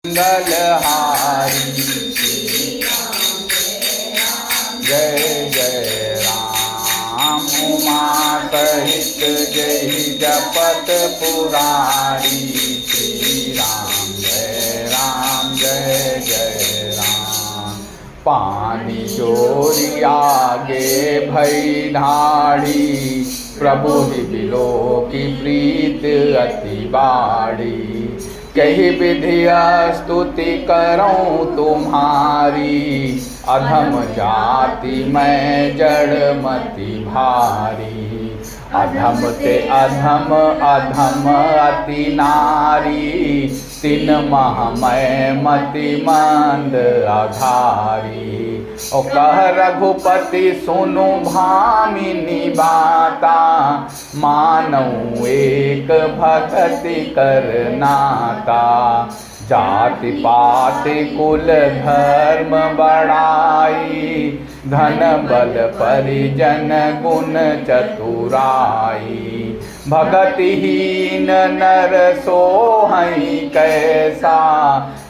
मंगलहारी जय जय राम उमा सहित जय जपत पुरारी श्री राम जय जय राम। पानी चोरी आगे भई ढाड़ी प्रभु ही बिलो की प्रीत अति बाड़ी। कही विधिया स्तुति करऊं तुम्हारी अधम जाति मैं जड़मति भारी। अधम ते अधम अधम अति नारी तीन महमय मति मंद आधारी। ओ कह रघुपति सुनु भामिनी बाता मानऊ एक भक्ति कर नाता। जाति पात कुल धर्म बढ़ाई धन बल परिजन गुण चतुराई। भगतिहीन नर सोहई कैसा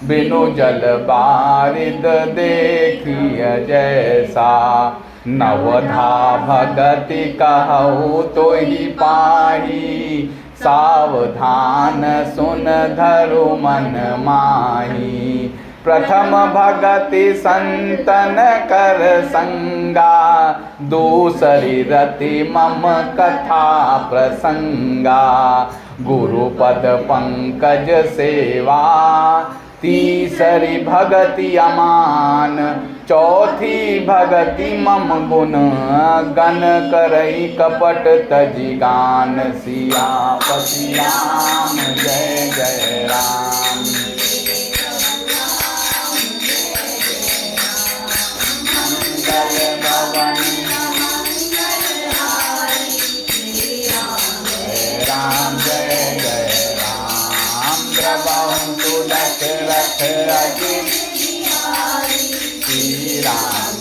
बिनु जल बारिद देखिय जैसा। नवधा भगति कहु तो ही पाही सावधान सुन धरु मन माही। प्रथम भगति संतन कर संगा दूसरी रति मम कथा प्रसंगा। गुरुपद पंकज सेवा तीसरी भगति अमान। चौथी भगति मम गुण गण करई कपट तजि गान। सियापति राम जय जय राम। मंगल भवन राम जय जय राम। प्रभु तुलक रख अजित श्री राम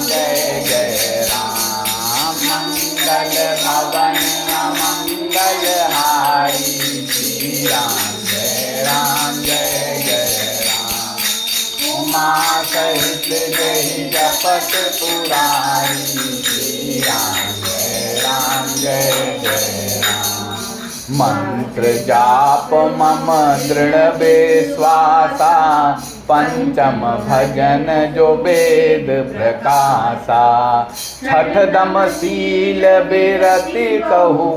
जय जय राम। मंगल भवन मंगल हारी श्री राम जय जय राम। उमा सहित जय जपत पुरारी श्री राम जय जय राम। मंत्र जाप मम दृढ़ विश्वासा पंचम भजन जो वेद प्रकाशा। छठ दम शील बिरति कहु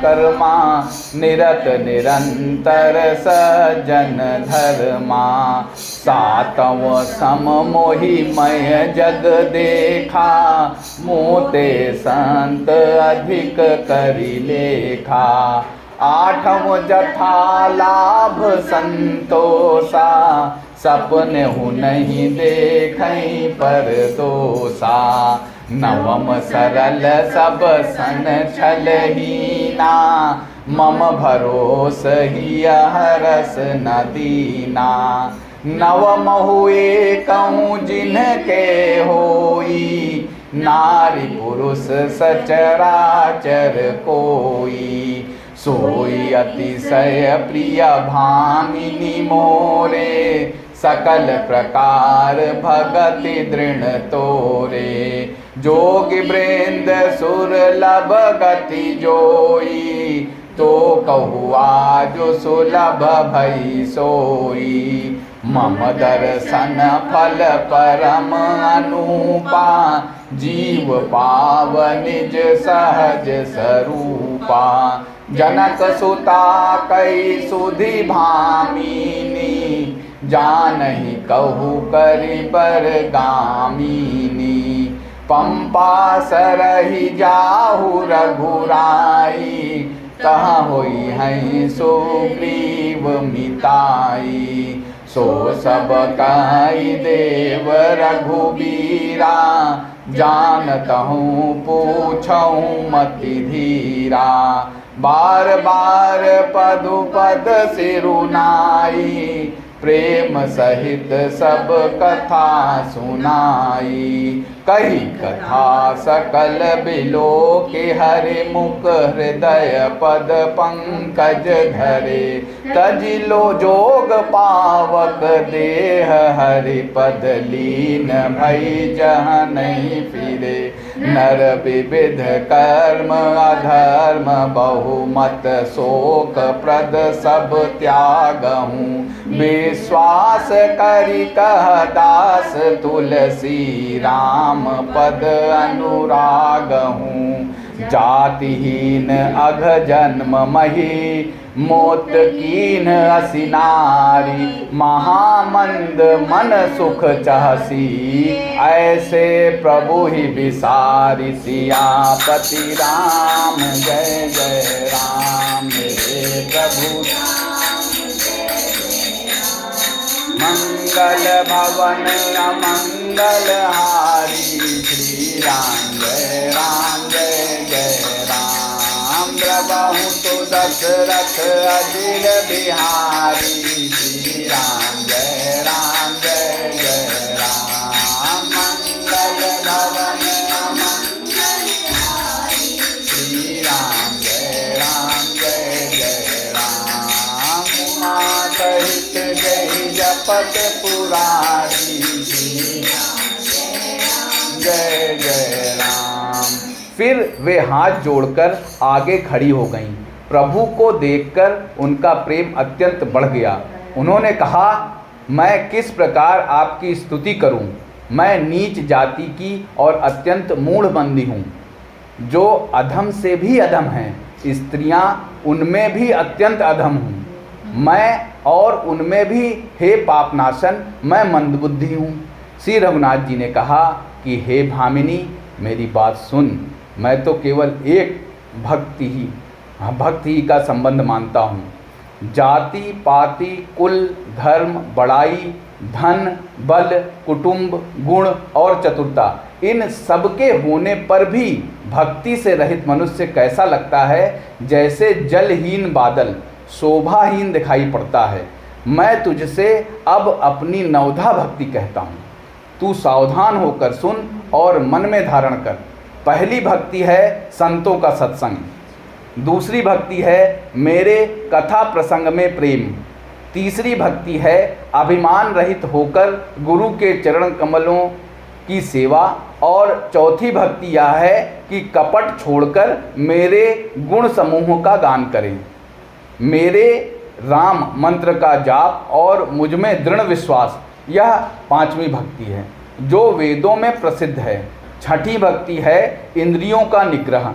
कर्मा निरत निरंतर सज्जन धर्मा। सातव सम मोहि मय जग देखा मोते संत अधिक करि लेखा। आठव जथा लाभ संतोषा सपने हूँ नहीं देखें पर दोषा। नवम सरल सब सन छलहीना मम भरोस ही हरस न दीना। नवम हुए कहूँ जिनके होई नारी पुरुष सचराचर कोई। सोई अतिशय प्रिय भामिनी मोरे सकल प्रकार भगति दृढ़ तोरे। जोगी वृंद सुरलभ गति जोई तो कहुआ जो सुलभ भई सोई। मम दर्शन फल परम अनुपा जीव पाव निज सहज स्वरूपा। जनक सुता कई सुधि भामिनी जानहि कहु करि बर गामिनी। पंपा सरहि जाहु रघुराई कहाँ होई हैं सुग्रीव मिताई। सो सब कहि देव रघुबीरा जानतहूँ पूछऊँ मति धीरा। बार बार पदुपद सिरुनाई प्रेम प्रेम सहित सब कथा सुनाई। कही कथा सकल बिलो के हरि मुख हृदय पद पंकज धरे। तजिलो जोग पावक देह हरि पद लीन भई जह नहीं फिरे। नर विविध कर्म अधर्म बहुमत शोक प्रद सब त्यागहूँ। विश्वास करि कह दास तुलसी राम पद अनुरागहूँ। जातिहीन अघ जन्म मही मोत कीन असी नारी। महामंद मन सुख चाहसी ऐसे प्रभु ही विसारी। सियापति राम जय जय राम मेरे प्रभु। मंगल भवन अमंगल हारी। श्री राम जय जय राम। प्रभु तो दशरथ अजिर बिहारी। श्री राम जय जय राम। मंगल भवन अमंगल हारी। श्री राम जय जय राम। उमा सहित जय जपत पुरारी। जय जय राम। फिर वे हाथ जोड़कर आगे खड़ी हो गईं। प्रभु को देखकर उनका प्रेम अत्यंत बढ़ गया। उन्होंने कहा, मैं किस प्रकार आपकी स्तुति करूं? मैं नीच जाति की और अत्यंत मूढ़बंदी हूँ, जो अधम से भी अधम हैं। स्त्रियां उनमें भी अत्यंत अधम हूँ मैं, और उनमें भी हे पापनाशन मैं मंदबुद्धि हूँ। श्री रघुनाथ जी ने कहा कि हे भामिनी, मेरी बात सुन। मैं तो केवल एक भक्ति ही का संबंध मानता हूँ। जाति पाति कुल धर्म बड़ाई धन बल कुटुंब गुण और चतुरता, इन सबके होने पर भी भक्ति से रहित मनुष्य कैसा लगता है, जैसे जलहीन बादल शोभाहीन दिखाई पड़ता है। मैं तुझसे अब अपनी नवधा भक्ति कहता हूँ। तू सावधान होकर सुन और मन में धारण कर। पहली भक्ति है संतों का सत्संग, दूसरी भक्ति है मेरे कथा प्रसंग में प्रेम, तीसरी भक्ति है अभिमान रहित होकर गुरु के चरण कमलों की सेवा, और चौथी भक्ति यह है कि कपट छोड़कर मेरे गुण समूहों का गान करें। मेरे राम मंत्र का जाप और मुझ में दृढ़ विश्वास, यह पांचवी भक्ति है जो वेदों में प्रसिद्ध है। छठी भक्ति है इंद्रियों का निग्रह,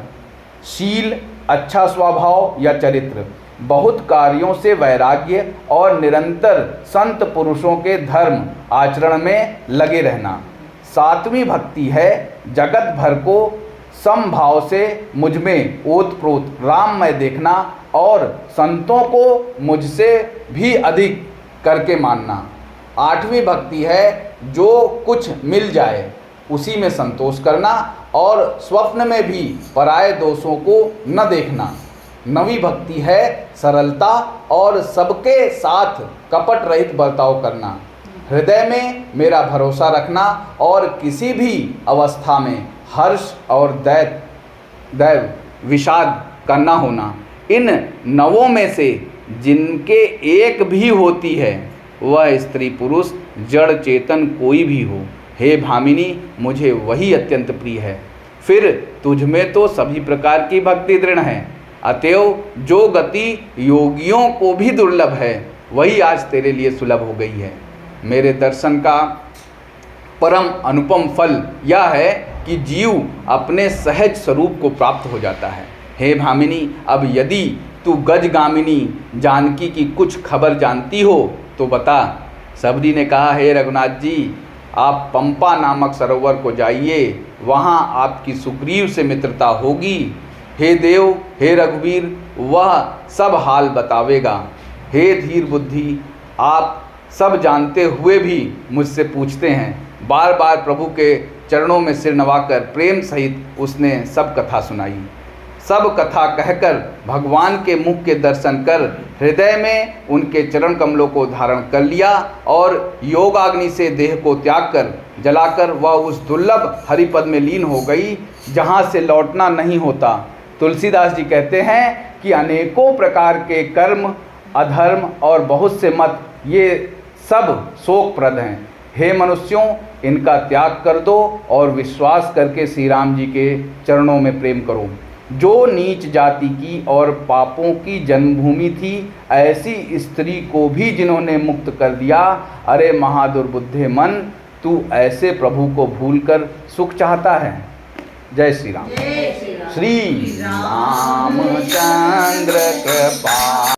शील, अच्छा स्वभाव या चरित्र, बहुत कार्यों से वैराग्य और निरंतर संत पुरुषों के धर्म आचरण में लगे रहना। सातवीं भक्ति है जगत भर को समभाव से मुझ में ओतप्रोत राममय देखना और संतों को मुझसे भी अधिक करके मानना। आठवीं भक्ति है जो कुछ मिल जाए उसी में संतोष करना और स्वप्न में भी पराये दोषों को न देखना। नवीं भक्ति है सरलता और सबके साथ कपट रहित बर्ताव करना, हृदय में मेरा भरोसा रखना और किसी भी अवस्था में हर्ष और दैव विषाद का न होना। इन नवों में से जिनके एक भी होती है वह स्त्री पुरुष जड़ चेतन कोई भी हो, हे भामिनी मुझे वही अत्यंत प्रिय है। फिर तुझ में तो सभी प्रकार की भक्ति दृढ़ है, अतएव जो गति योगियों को भी दुर्लभ है वही आज तेरे लिए सुलभ हो गई है। मेरे दर्शन का परम अनुपम फल यह है कि जीव अपने सहज स्वरूप को प्राप्त हो जाता है। हे भामिनी, अब यदि तू गजगामिनी जानकी की कुछ खबर जानती हो तो बता। सबरी ने कहा, हे रघुनाथ जी, आप पंपा नामक सरोवर को जाइए, वहाँ आपकी सुग्रीव से मित्रता होगी। हे देव, हे रघुवीर, वह सब हाल बतावेगा। हे धीर बुद्धि, आप सब जानते हुए भी मुझसे पूछते हैं। बार बार प्रभु के चरणों में सिर नवाकर प्रेम सहित उसने सब कथा सुनाई। सब कथा कहकर भगवान के मुख के दर्शन कर हृदय में उनके चरण कमलों को धारण कर लिया और योगाग्नि से देह को त्याग कर जलाकर वह उस दुर्लभ हरिपद में लीन हो गई जहाँ से लौटना नहीं होता। तुलसीदास जी कहते हैं कि अनेकों प्रकार के कर्म, अधर्म और बहुत से मत ये सब शोकप्रद हैं। हे मनुष्यों, इनका त्याग कर दो और विश्वास करके श्री राम जी के चरणों में प्रेम करो। जो नीच जाति की और पापों की जन्मभूमि थी, ऐसी स्त्री को भी जिन्होंने मुक्त कर दिया। अरे महादुर्बुद्धे मन, तू ऐसे प्रभु को भूलकर सुख चाहता है। जय श्री राम। श्री रामचंद्र कृपा।